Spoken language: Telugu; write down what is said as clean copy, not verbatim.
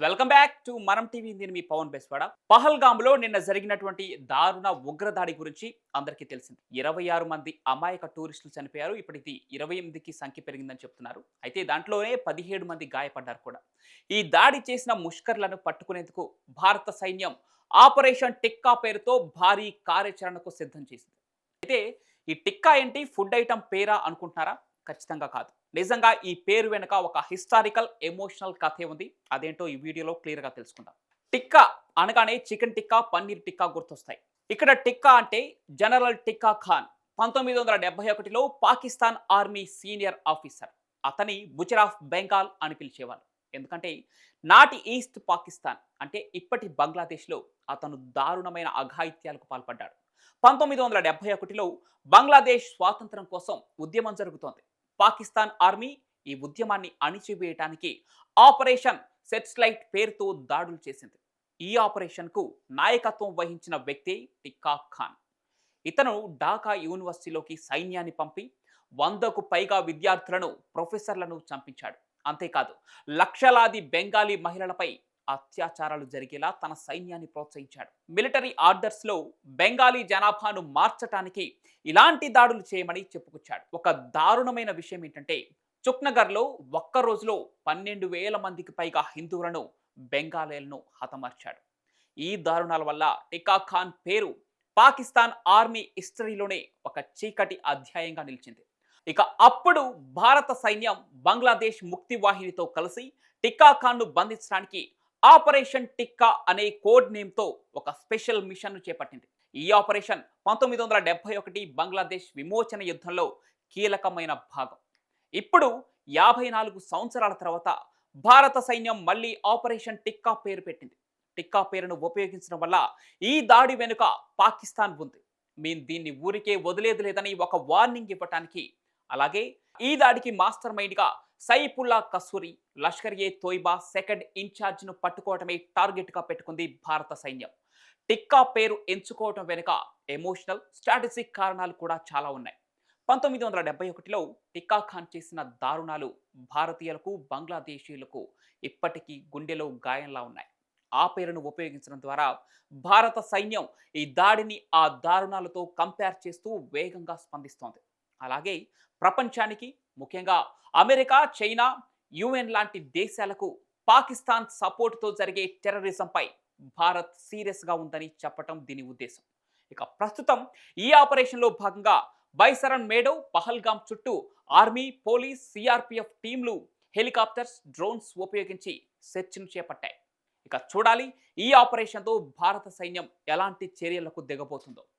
వెల్కమ్ బ్యాక్ టు మనం టీవీ. నేను మీ పవన్ బెస్వాడ. పహల్గామ్లో నిన్న జరిగినటువంటి దారుణ ఉగ్రదాడి గురించి అందరికీ తెలిసింది. 26 మంది అమాయక టూరిస్టులు చనిపోయారు. ఇప్పుడు ఇది 28కి సంఖ్య పెరిగిందని చెప్తున్నారు. అయితే దాంట్లోనే 17 మంది గాయపడ్డారు కూడా. ఈ దాడి చేసిన ముష్కర్లను పట్టుకునేందుకు భారత సైన్యం ఆపరేషన్ టిక్కా పేరుతో భారీ కార్యాచరణకు సిద్ధం చేసింది. అయితే ఈ టిక్కా ఏంటి, ఫుడ్ ఐటమ్ పేరా అనుకుంటున్నారా? ఖచ్చితంగా కాదు. నిజంగా ఈ పేరు వెనుక ఒక హిస్టారికల్ ఎమోషనల్ కథే ఉంది. అదేంటో ఈ వీడియోలో క్లియర్గా తెలుసుకుందాం. టిక్కా అనగానే చికెన్ టిక్కా, పన్నీర్ టిక్కా గుర్తొస్తాయి. ఇక్కడ టిక్కా అంటే జనరల్ టిక్కా ఖాన్ 1971లో పాకిస్తాన్ ఆర్మీ సీనియర్ ఆఫీసర్. అతని ముజరాఫ్ బెంగాల్ అని పిలిచేవారు. ఎందుకంటే నాటి ఈస్ట్ పాకిస్తాన్ అంటే ఇప్పటి బంగ్లాదేశ్లో అతను దారుణమైన అఘాయిత్యాలకు పాల్పడ్డాడు. 1971లో బంగ్లాదేశ్ స్వాతంత్రం కోసం ఉద్యమం జరుగుతోంది. పాకిస్తాన్ ఆర్మీ ఈ ఉద్యమాన్ని అణిచివేయటానికి ఆపరేషన్ సెర్చ్లైట్ పేరుతో దాడులు చేసింది. ఈ ఆపరేషన్కు నాయకత్వం వహించిన వ్యక్తి టిక్కా ఖాన్. ఇతను ఢాకా యూనివర్సిటీలోకి సైన్యాన్ని పంపి 100కు పైగా విద్యార్థులను, ప్రొఫెసర్లను చంపించాడు. అంతేకాదు లక్షలాది బెంగాలీ మహిళలపై అత్యాచారాలు జరిగేలా తన సైన్యాన్ని ప్రోత్సహించాడు. మిలిటరీ ఆర్డర్స్లో బెంగాలీ జనాభాను మార్చటానికి ఇలాంటి దాడులు చేయమని చెప్పుకొచ్చాడు. ఒక దారుణమైన విషయం ఏంటంటే చుక్నగర్లో ఒక్క రోజులో 12,000 మందికి పైగా హిందువులను, బెంగాలీలను హతమార్చాడు. ఈ దారుణాల వల్ల టిక్కా ఖాన్ పేరు పాకిస్తాన్ ఆర్మీ హిస్టరీలోనే ఒక చీకటి అధ్యాయంగా నిలిచింది. ఇక అప్పుడు భారత సైన్యం బంగ్లాదేశ్ ముక్తి వాహినితో కలిసి టిక్కా ఖాన్ను బంధించడానికి ఆపరేషన్ టిక్కా అనే కోడ్ నేమ్తో ఒక స్పెషల్ మిషన్ను చేపట్టింది. ఈ ఆపరేషన్ 1971 బంగ్లాదేశ్ విమోచన యుద్ధంలో కీలకమైన భాగం. ఇప్పుడు 54 సంవత్సరాల తర్వాత భారత సైన్యం మళ్ళీ ఆపరేషన్ టిక్కా పేరు పెట్టింది. టిక్కా పేరును ఉపయోగించడం వల్ల ఈ దాడి వెనుక పాకిస్తాన్ ఉంది. మేము దీన్ని ఊరికే వదిలేదు లేదని ఒక వార్నింగ్ ఇవ్వటానికి, అలాగే ఈ దాడికి మాస్టర్ మైండ్గా సైఫుల్లా కసూరి, లష్కర్ ఏ తోయిబా సెకండ్ ఇన్ఛార్జ్ను పట్టుకోవటమే టార్గెట్గా పెట్టుకుంది భారత సైన్యం. టిక్కా పేరు ఎంచుకోవటం వెనుక ఎమోషనల్, స్ట్రాటజిక్ కారణాలు కూడా చాలా ఉన్నాయి. 1971లో టిక్కా ఖాన్ చేసిన దారుణాలు భారతీయులకు, బంగ్లాదేశీయులకు ఇప్పటికీ గుండెలో గాయంలా ఉన్నాయి. ఆ పేరును ఉపయోగించడం ద్వారా భారత సైన్యం ఈ దాడిని ఆ దారుణాలతో కంపేర్ చేస్తూ వేగంగా స్పందిస్తోంది. అలాగే ప్రపంచానికి, ముఖ్యంగా అమెరికా, చైనా, యుఎన్ లాంటి దేశాలకు పాకిస్తాన్ సపోర్టుతో జరిగే టెర్రరిజంపై భారత్ సీరియస్గా ఉందని చెప్పటం దీని ఉద్దేశం. ఇక ప్రస్తుతం ఈ ఆపరేషన్లో భాగంగా బైసరన్ మేడో, పహల్గామ్ చుట్టూ ఆర్మీ, పోలీస్, సిఆర్పిఎఫ్ టీంలు హెలికాప్టర్స్, డ్రోన్స్ ఉపయోగించి సెర్చ్ను చేపట్టాయి. ఇక చూడాలి ఈ ఆపరేషన్తో భారత సైన్యం ఎలాంటి చర్యలకు దిగబోతుందో.